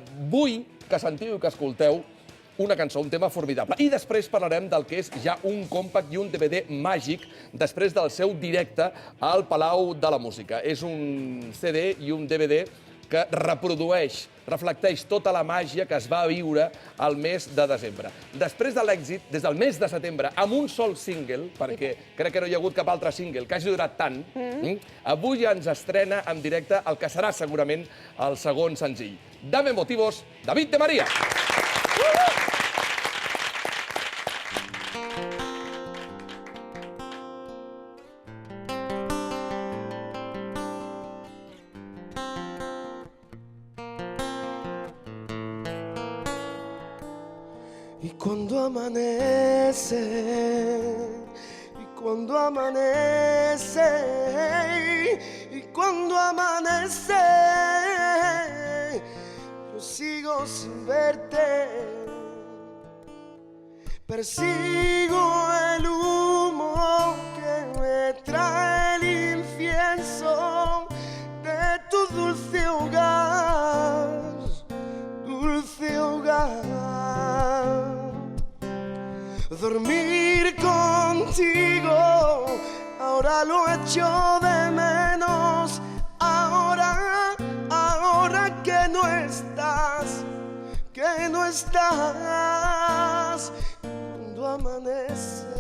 Vull que sentiu i que escolteu una cançó, un tema formidable. I després parlarem del que és ja un compact i un DVD màgic després del seu directe al Palau de la Música. És un CD i un DVD que reprodueix, reflecteix tota la màgia que es va viure al mes de desembre. Després de l'èxit, des del mes de setembre, amb un sol single, perquè crec que no hi ha hagut cap altre single que hagi durat tant, avui ens estrena en directe el que serà segurament el segon senzill. Dame motivos, David de María. Y cuando amanece, y cuando amanece, y cuando amanece, yo sigo sin verte, persigo el humo que me trae el incienso de tu dulce hogar, dulce hogar. Dormir contigo, ahora lo echo de menos. Ahora que no estás, cuando amanece,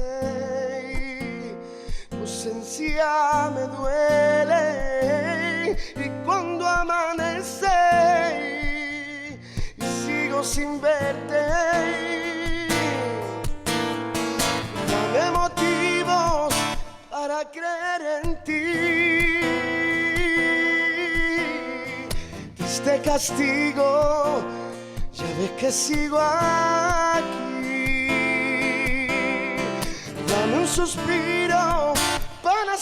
tu ausencia me duele. Y cuando amanece, y sigo sin verte. Dame motivos para creer en ti. Triste castigo, ya ves que sigo aquí. Dame un suspiro para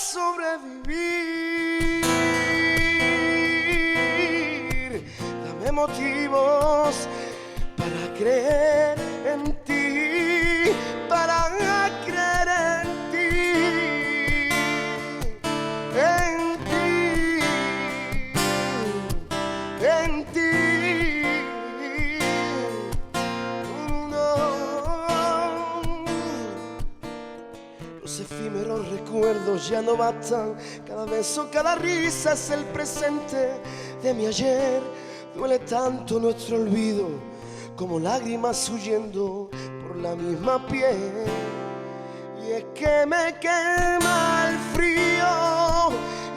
sobrevivir. Dame motivos para creer en ti, para creer en ti, en ti, en ti. No. Los efímeros recuerdos ya no bastan. Cada beso, cada risa es el presente de mi ayer. Duele tanto nuestro olvido como lágrimas huyendo por la misma piel. Y es que me quema el frío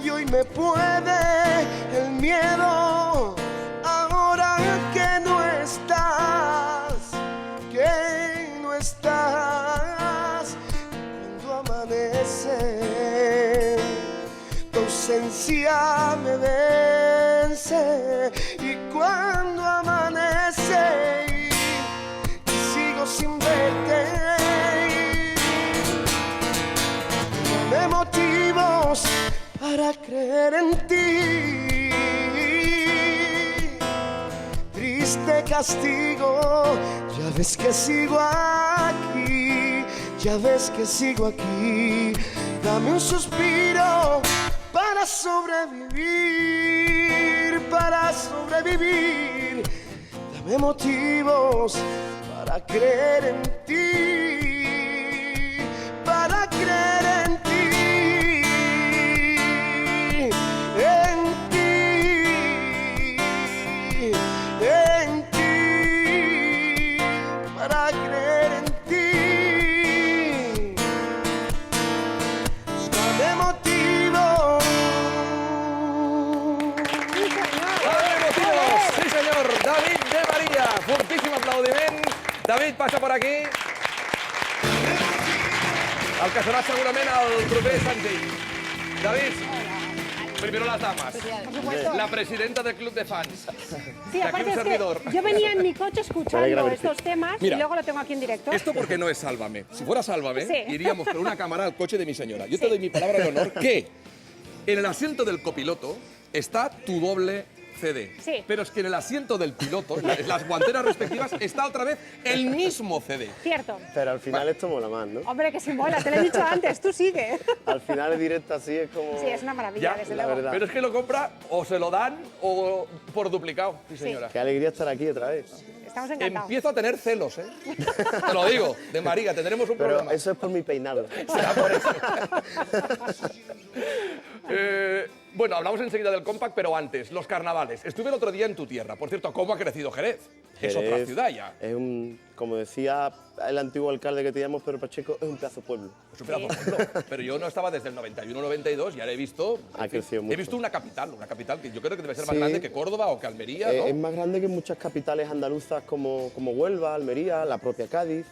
y hoy me puede el miedo. Ahora que no estás, cuando amanece, tu ausencia me vence. Y cuando amanece, sin verte, dame motivos para creer en ti. Triste castigo, ya ves que sigo aquí, ya ves que sigo aquí. Dame un suspiro para sobrevivir, para sobrevivir. Dame motivos para creer en ti, para creer en ti, en ti, en ti, para creer en ti. Dame motivos. Dame motivos, sí señor, David de María. Fortíssim aplaudiment. David, passa per aquí. El que serà segurament el proper senzill. David, primero las damas. La presidenta del club de fans. Sí, De aquí aparte un es que servidor. yo venía en mi coche escuchando estos temas Mira, y luego lo tengo aquí en directo. Esto porque no es Sálvame. Si fuera Sálvame, Sí. iríamos con una cámara al coche de mi señora. Yo te doy mi palabra de honor que en el asiento del copiloto está tu doble CD. Sí. Pero es que en el asiento del piloto, en las guanteras respectivas, está otra vez el mismo CD. Cierto. Pero al final esto mola más, ¿no? Hombre, que sí mola, te lo he dicho antes, tú sigue. Al final el directo así es como... Sí, es una maravilla, Ya, desde la luego. verdad. Pero es que lo compra o se lo dan o por duplicado. Sí, señora. Qué alegría estar aquí otra vez. Estamos encantados. Empiezo a tener celos, ¿eh? Te lo digo, de Mariga, tendremos un Pero problema. eso es por mi peinado. Será por eso. Bueno, hablamos enseguida del compact, pero antes, los carnavales. Estuve el otro día en tu tierra. Por cierto, ¿cómo ha crecido Jerez? Es otra Jerez ciudad ya. Es como decía el antiguo alcalde que teníamos, Pedro Pacheco, es un pedazo de pueblo. Es un pedazo de pueblo. Pero yo no estaba desde el 91-92 y ahora he visto... Ha crecido mucho. He visto una capital que yo creo que debe ser más Sí. grande que Córdoba o que Almería, ¿no? Es más grande que muchas capitales andaluzas como Huelva, Almería, la propia Cádiz.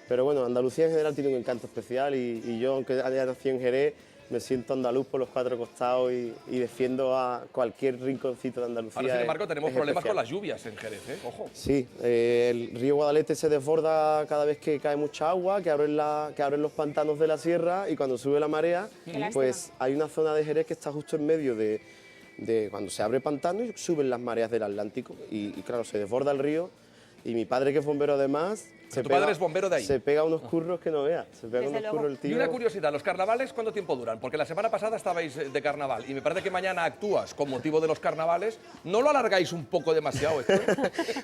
Pero bueno, Andalucía en general tiene un encanto especial y yo, aunque haya nacido en Jerez, me siento andaluz por los cuatro costados y defiendo a cualquier rinconcito de Andalucía. Ahora, sin embargo, tenemos es problemas especial. con las lluvias en Jerez, ¿eh? Ojo. Sí, el río Guadalete se desborda cada vez que cae mucha agua, que abren los pantanos de la sierra y cuando sube la marea, lástima. pues hay una zona de Jerez que está justo en medio de cuando se abre pantano y suben las mareas del Atlántico y claro, se desborda el río y mi padre, que es bombero además, Tu padre es bombero de ahí. se pega unos curros que no veas, se pega Desde unos luego. curros el Y tío. una curiosidad, ¿los carnavales cuánto tiempo duran? Porque la semana pasada estabais de carnaval y me parece que mañana actúas con motivo de los carnavales. ¿No lo alargáis un poco demasiado esto?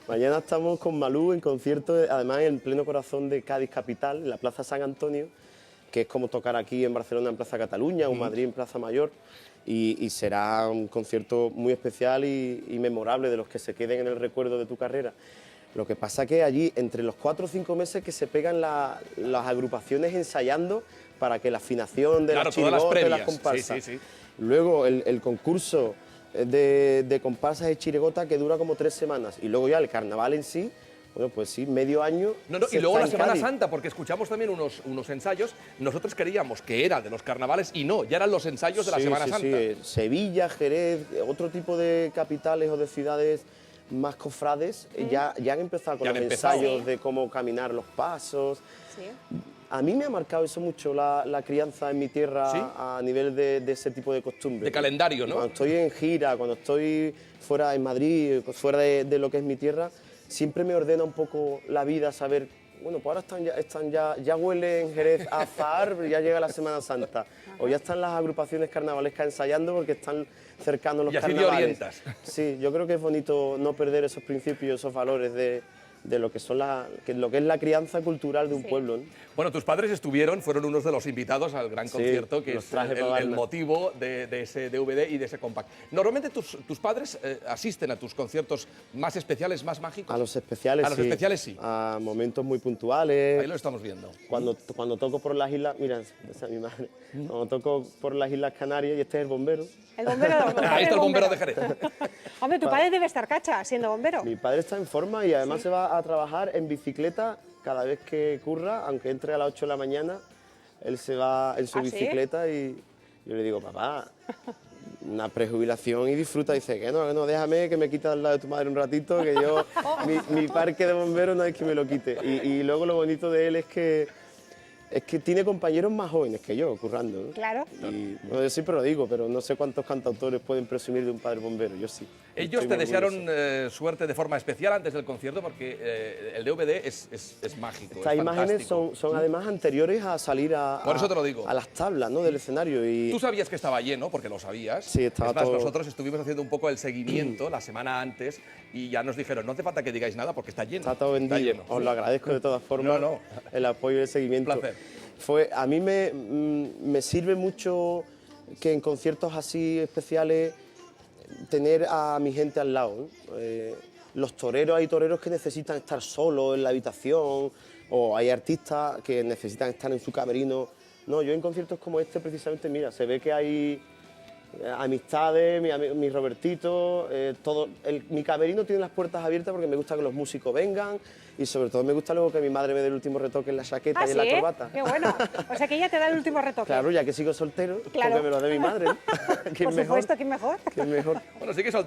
Mañana estamos con Malú en concierto, además en pleno corazón de Cádiz capital, en la Plaza San Antonio, que es como tocar aquí en Barcelona en Plaza Cataluña o Madrid en Plaza Mayor. Y será un concierto muy especial y memorable, de los que se queden en el recuerdo de tu carrera. Lo que pasa que allí, entre los 4 o 5 meses que se pegan las agrupaciones ensayando para que la afinación de Claro, las todas las chirigotas, de las previas. comparsas. Sí. Luego el concurso de comparsas y chirigota, que dura como 3 semanas. Y luego ya el carnaval en sí, bueno, pues sí, medio año. No, y se luego la está en Semana Cádiz. Santa, porque escuchamos también unos ensayos. Nosotros creíamos que era de los carnavales y no, ya eran los ensayos de la Sí, Semana sí, Santa. sí. Sevilla, Jerez, otro tipo de capitales o de ciudades más cofrades ya han empezado con Ya los han empezado. ensayos Sí. de cómo caminar los pasos. Sí. A mí me ha marcado eso mucho la crianza en mi tierra, ¿Sí? a nivel de ese tipo de costumbres. De calendario, ¿no? Cuando estoy en gira, cuando estoy fuera en Madrid, fuera de lo que es mi tierra, siempre me ordena un poco la vida saber, bueno, pues ahora ya huele en Jerez a azahar, ya llega la Semana Santa. O ya están las agrupaciones carnavalescas ensayando porque están cercanos los Y así te carnavales. orientas. Sí, yo creo que es bonito no perder esos principios, esos valores de lo que es la crianza cultural de un Sí. pueblo, ¿no? Bueno, tus padres fueron unos de los invitados al gran Sí, concierto, que los es traje para el Varna. motivo de ese DVD y de ese compact. Normalmente tus padres asisten a tus conciertos más especiales, más mágicos. A los especiales, A los especiales sí. A momentos muy puntuales. Ahí lo estamos viendo. Cuando toco por las islas, mira, esa es mi madre. Cuando toco por las Islas Canarias, y este es el bombero. El bombero. Ahí está el bombero de Jerez. Hombre, tu padre debe estar cacha siendo bombero. Mi padre está en forma y además se va a trabajar en bicicleta cada vez que curra, aunque entre a las 8 de la mañana, él se va en su ¿Ah, sí? bicicleta y yo le digo, papá, una prejubilación y disfruta. Dice, que no, déjame que me quite al lado de tu madre un ratito, que yo, mi parque de bomberos no es que me lo quite. Y luego lo bonito de él es que tiene compañeros más jóvenes que yo, currando, ¿no? Claro. Y bueno, yo siempre lo digo, pero no sé cuántos cantautores pueden presumir de un padre bombero, yo sí. Ellos Estoy te muy desearon orgulloso. suerte de forma especial antes del concierto porque el DVD es mágico. Estas es imágenes fantástico. son además anteriores a salir Por eso te lo digo. a las tablas, ¿no?, del escenario. Y Tú sabías que estaba lleno, porque lo sabías. Sí, estaba es más, todo- nosotros estuvimos haciendo un poco el seguimiento la semana antes y ya nos dijeron, no hace falta que digáis nada porque está lleno. está todo vendido. lleno. Os lo agradezco de todas formas, No. el apoyo y el seguimiento. Un placer. A mí me sirve mucho que en conciertos así especiales tener a mi gente al lado, ¿no? Los toreros, hay toreros que necesitan estar solos en la habitación, o hay artistas que necesitan estar en su camerino. No, yo en conciertos como este precisamente, mira, se ve que hay amistades, mi Robertito, mi camerino tiene las puertas abiertas porque me gusta que los músicos vengan y sobre todo me gusta luego que mi madre me dé el último retoque en la chaqueta Ah, y en sí, la corbata. qué bueno. O sea que ella te da el último retoque. Claro, ya que sigo soltero, Claro. porque me lo dé mi madre. ¿No? ¿Quién Por mejor? supuesto, ¿quién mejor? ¿Quién mejor? Bueno, sí que soltero.